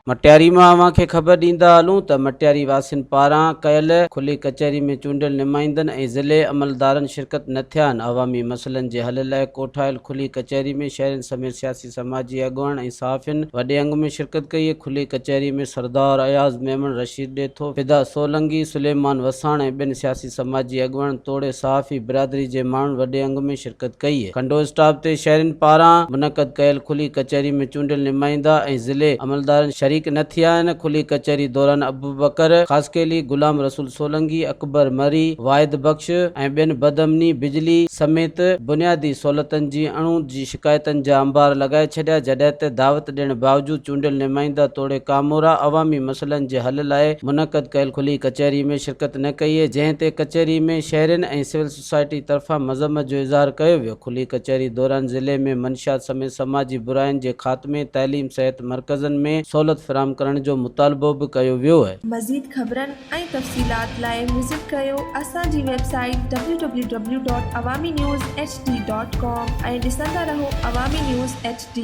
मटियारी मां अव्हांखे ख़बर ॾींदा हलूं त मटियारी वासियुनि पारां कयल खुली कचहरी में चूंडियल नुमाइंदनि ऐं ज़िले अमलदारनि शिरकत न थिया आहिनि। अवामी मसइलनि जे हल लाइ कोठायल खुली कचहरी में शहरनि समेत सियासी समाजी अॻुवान ऐं सहाफ़ियुनि वॾे अंग में शिरकत कई। खुली कचहरी में सरदार अयाज़ मेमन, रशीद ॾेथो, फिदा सोलंकी, सुलेमान वसाण ऐं ॿिनि सियासी समाजी अॻुवान तोड़े सहाफ़ी बिरादरी जे माण्हुनि वॾे अंग में शिरकत कई। खंडो स्टाफ ते शहरनि पारां मुनक़द कयल खुली कचहरी में चूंडियल नुमाइंदा ऐं ज़िले अमलदारनि शरीक न थिया आहिनि। खुली कचहरी दौरान अबू बकर ख़ासकेली, गुलाम रसूल सोलंकी, अकबर मरी, वाहिद बख्श ऐं ॿियनि बदअमनी, बिजली समेत बुनियादी सहूलियतुनि जी अणु जी शिकायतुनि जा अंबार लॻाए छॾिया। जॾहिं त दावत ॾियण बावजूद चूंडियल नुमाइंदा तोड़े कामोरा अवामी मसइलनि जे हल लाइ मुनक़द कयल खुली कचहरी में शिरकत न कई, जंहिं ते कचहरी में शहरनि ऐं सिविल सोसाइटी तरफ़ां मज़म्मत जो इज़हार कयो वियो। खुली कचहरी दौरान ज़िले में मंशियात समेत समाजी बुराइनि जे ख़ात्मे, तइलीम, सिहत मर्कज़नि में सहूलियत फराहम करण जो मुतालबो बि कयो वियो आहे। मज़ीद ख़बरनि ऐं तफ़सीलात लाइ विज़िट कयो असांजी वेबसाइट www.awamiNewsHD.com ऐं ॾिसंदा रहो अवामी न्यूज़ HD।